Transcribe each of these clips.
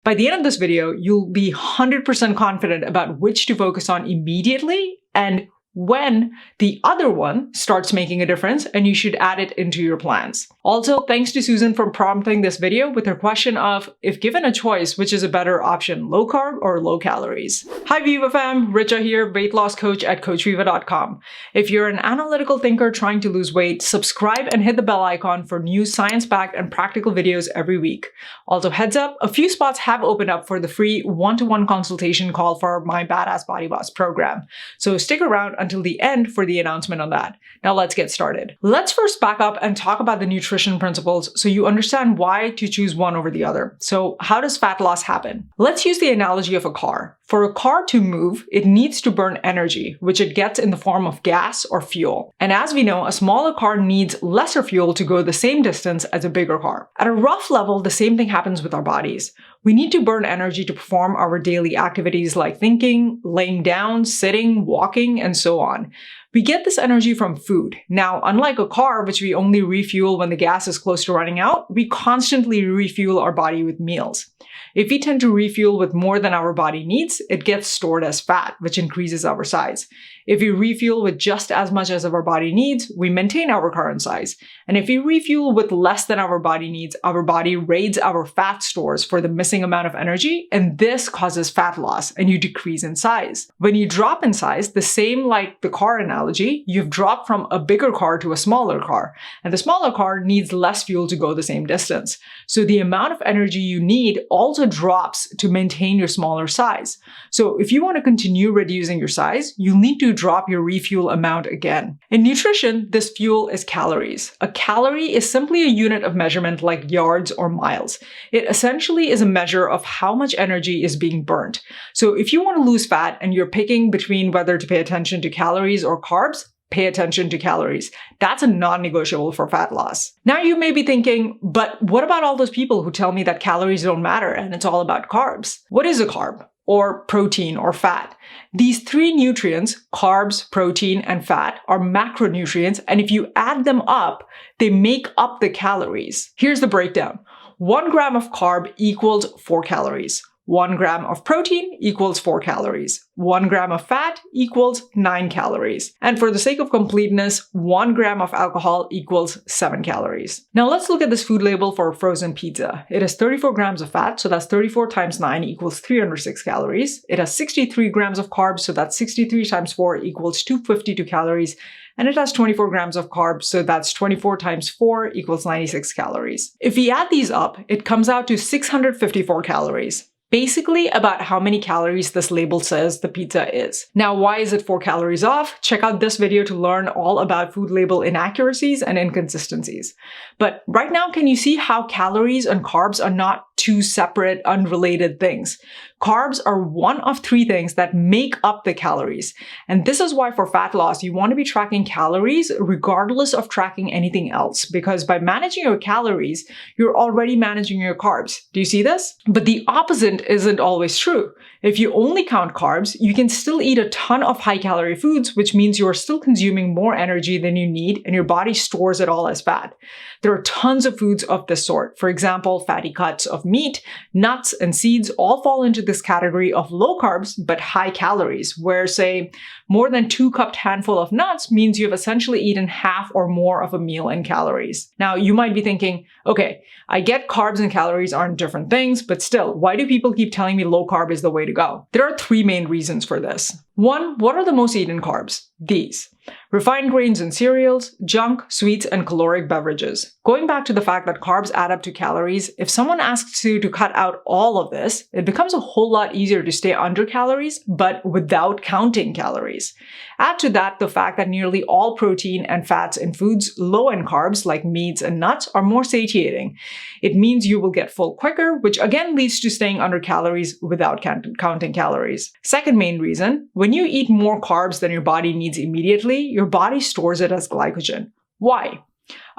By the end of this video, you'll be 100% confident about which to focus on immediately and when the other one starts making a difference and you should add it into your plans. Also, thanks to Susan for prompting this video with her question of, if given a choice, which is a better option, low carb or low calories? Hi Viva fam, Richa here, weight loss coach at coachviva.com. If you're an analytical thinker trying to lose weight, subscribe and hit the bell icon for new science-backed and practical videos every week. Also, heads up, a few spots have opened up for the free one-to-one consultation call for my Badass Body Boss program. So stick around until the end for the announcement on that. Now let's get started. Let's first back up and talk about the nutrition principles so you understand why to choose one over the other. So how does fat loss happen? Let's use the analogy of a car. For a car to move, it needs to burn energy, which it gets in the form of gas or fuel. And as we know, a smaller car needs lesser fuel to go the same distance as a bigger car. At a rough level, the same thing happens with our bodies. We need to burn energy to perform our daily activities like thinking, laying down, sitting, walking, and so on. We get this energy from food. Now, unlike a car, which we only refuel when the gas is close to running out, we constantly refuel our body with meals. If we tend to refuel with more than our body needs, it gets stored as fat, which increases our size. If we refuel with just as much as our body needs, we maintain our current size. And if we refuel with less than our body needs, our body raids our fat stores for the missing amount of energy, and this causes fat loss, and you decrease in size. When you drop in size, the same like the car analogy, you've dropped from a bigger car to a smaller car, and the smaller car needs less fuel to go the same distance. So the amount of energy you need also drops to maintain your smaller size. So if you want to continue reducing your size, you'll need to drop your refuel amount again. In nutrition, this fuel is calories. A calorie is simply a unit of measurement like yards or miles. It essentially is a measure of how much energy is being burnt. So if you want to lose fat and you're picking between whether to pay attention to calories or carbs, pay attention to calories. That's a non-negotiable for fat loss. Now you may be thinking, but what about all those people who tell me that calories don't matter and it's all about carbs? What is a carb? Or protein or fat? These three nutrients, carbs, protein, and fat, are macronutrients, and if you add them up, they make up the calories. Here's the breakdown. 1 gram of carb equals 4 calories. 1 gram of protein equals 4 calories. 1 gram of fat equals 9 calories. And for the sake of completeness, 1 gram of alcohol equals 7 calories. Now let's look at this food label for a frozen pizza. It has 34 grams of fat, so that's 34 times 9 equals 306 calories. It has 63 grams of carbs, so that's 63 times 4 equals 252 calories. And it has 24 grams of carbs, so that's 24 times 4 equals 96 calories. If we add these up, it comes out to 654 calories. Basically about how many calories this label says the pizza is. Now, why is it 4 calories off? Check out this video to learn all about food label inaccuracies and inconsistencies. But right now, can you see how calories and carbs are not two separate, unrelated things? Carbs are one of 3 things that make up the calories. And this is why for fat loss, you want to be tracking calories regardless of tracking anything else. Because by managing your calories, you're already managing your carbs. Do you see this? But the opposite isn't always true. If you only count carbs, you can still eat a ton of high-calorie foods, which means you're still consuming more energy than you need and your body stores it all as fat. There are tons of foods of this sort. For example, fatty cuts of meat, nuts, and seeds all fall into this category of low carbs but high calories, where, say, more than 2 cupped handful of nuts means you've essentially eaten half or more of a meal in calories. Now, you might be thinking, okay, I get carbs and calories aren't different things, but still, why do people keep telling me low carb is the way to go? There are 3 main reasons for this. 1, what are the most eaten carbs? These. Refined grains and cereals, junk, sweets, and caloric beverages. Going back to the fact that carbs add up to calories, if someone asks you to cut out all of this, it becomes a whole lot easier to stay under calories, but without counting calories. Add to that the fact that nearly all protein and fats in foods low in carbs, like meats and nuts, are more satiating. It means you will get full quicker, which again leads to staying under calories without counting calories. Second main reason, when you eat more carbs than your body needs immediately, your body stores it as glycogen. Why?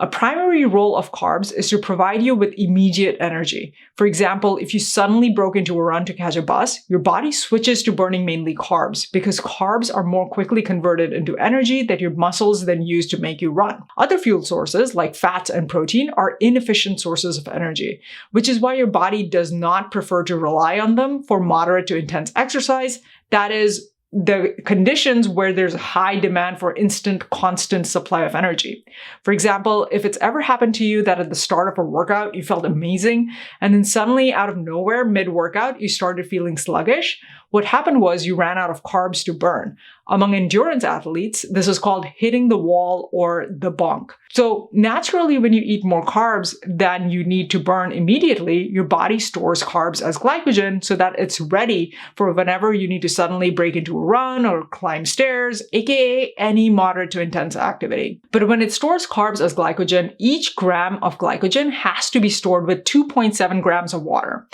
A primary role of carbs is to provide you with immediate energy. For example, if you suddenly broke into a run to catch a bus, your body switches to burning mainly carbs because carbs are more quickly converted into energy that your muscles then use to make you run. Other fuel sources like fats and protein are inefficient sources of energy, which is why your body does not prefer to rely on them for moderate to intense exercise. That is, the conditions where there's high demand for instant, constant supply of energy. For example, if it's ever happened to you that at the start of a workout, you felt amazing, and then suddenly out of nowhere, mid-workout, you started feeling sluggish, what happened was you ran out of carbs to burn. Among endurance athletes, this is called hitting the wall or the bonk. So naturally, when you eat more carbs than you need to burn immediately, your body stores carbs as glycogen so that it's ready for whenever you need to suddenly break into a run or climb stairs, aka any moderate to intense activity. But when it stores carbs as glycogen, each gram of glycogen has to be stored with 2.7 grams of water.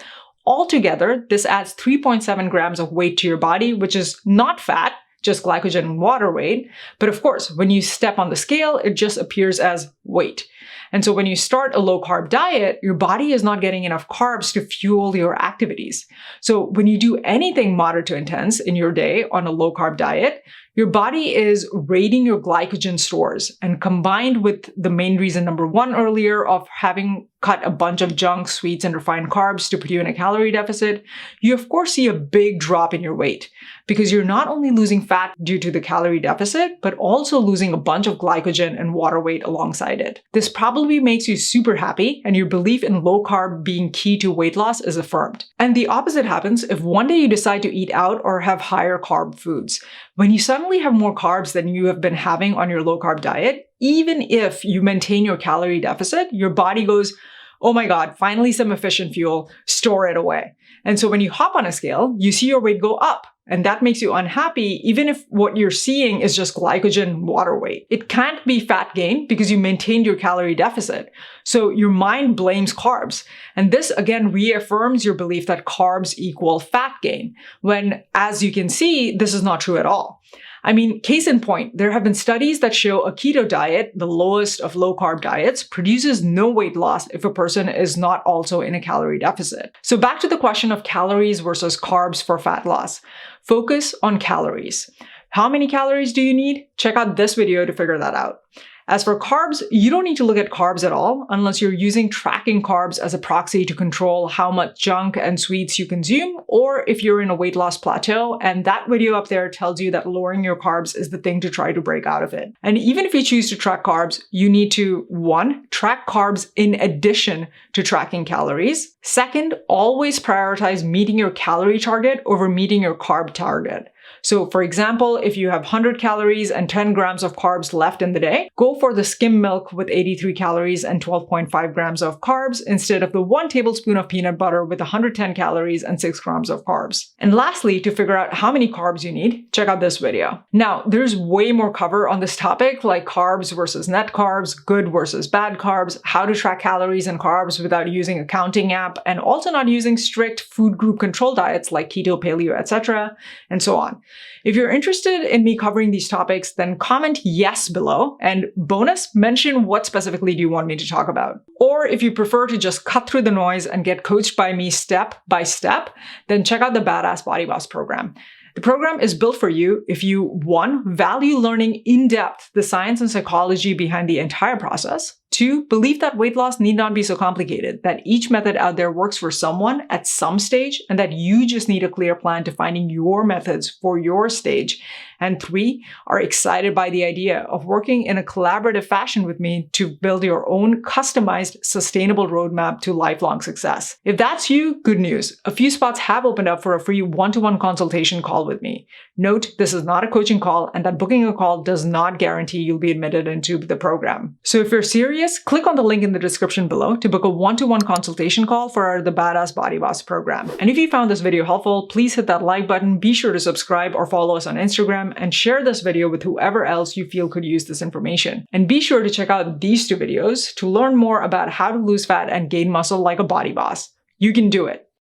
Altogether, this adds 3.7 grams of weight to your body, which is not fat, just glycogen and water weight. But of course, when you step on the scale, it just appears as weight. And so when you start a low-carb diet, your body is not getting enough carbs to fuel your activities. So when you do anything moderate to intense in your day on a low-carb diet, your body is raiding your glycogen stores. And combined with the main reason number one earlier of having cut a bunch of junk, sweets, and refined carbs to put you in a calorie deficit, you of course see a big drop in your weight because you're not only losing fat due to the calorie deficit, but also losing a bunch of glycogen and water weight alongside it. This probably makes you super happy and your belief in low carb being key to weight loss is affirmed. And the opposite happens if one day you decide to eat out or have higher carb foods. When you suddenly have more carbs than you have been having on your low carb diet, even if you maintain your calorie deficit, your body goes, oh my God, finally some efficient fuel, store it away. And so when you hop on a scale, you see your weight go up. And that makes you unhappy, even if what you're seeing is just glycogen water weight. It can't be fat gain because you maintained your calorie deficit. So your mind blames carbs. And this again reaffirms your belief that carbs equal fat gain, when, as you can see, this is not true at all. I mean, case in point, there have been studies that show a keto diet, the lowest of low-carb diets, produces no weight loss if a person is not also in a calorie deficit. So back to the question of calories versus carbs for fat loss. Focus on calories. How many calories do you need? Check out this video to figure that out. As for carbs, you don't need to look at carbs at all unless you're using tracking carbs as a proxy to control how much junk and sweets you consume, or if you're in a weight loss plateau, and that video up there tells you that lowering your carbs is the thing to try to break out of it. And even if you choose to track carbs, you need to, 1, track carbs in addition to tracking calories. 2nd, always prioritize meeting your calorie target over meeting your carb target. So for example, if you have 100 calories and 10 grams of carbs left in the day, go for the skim milk with 83 calories and 12.5 grams of carbs instead of the 1 tablespoon of peanut butter with 110 calories and 6 grams of carbs. And lastly, to figure out how many carbs you need, check out this video. Now, there's way more cover on this topic, like carbs versus net carbs, good versus bad carbs, how to track calories and carbs without using a counting app, and also not using strict food group control diets like keto, paleo, etc., and so on. If you're interested in me covering these topics, then comment yes below, and bonus, mention what specifically do you want me to talk about. Or if you prefer to just cut through the noise and get coached by me step by step, then check out the Badass Body Boss program. The program is built for you if you, 1, value learning in depth the science and psychology behind the entire process, 2, believe that weight loss need not be so complicated, that each method out there works for someone at some stage, and that you just need a clear plan to finding your methods for your stage. And 3, are excited by the idea of working in a collaborative fashion with me to build your own customized, sustainable roadmap to lifelong success. If that's you, good news. A few spots have opened up for a free one-to-one consultation call with me. Note, this is not a coaching call, and that booking a call does not guarantee you'll be admitted into the program. So if you're serious, click on the link in the description below to book a one-to-one consultation call for the Badass Body Boss program. And if you found this video helpful, please hit that like button, be sure to subscribe or follow us on Instagram, and share this video with whoever else you feel could use this information. And be sure to check out these 2 videos to learn more about how to lose fat and gain muscle like a body boss. You can do it.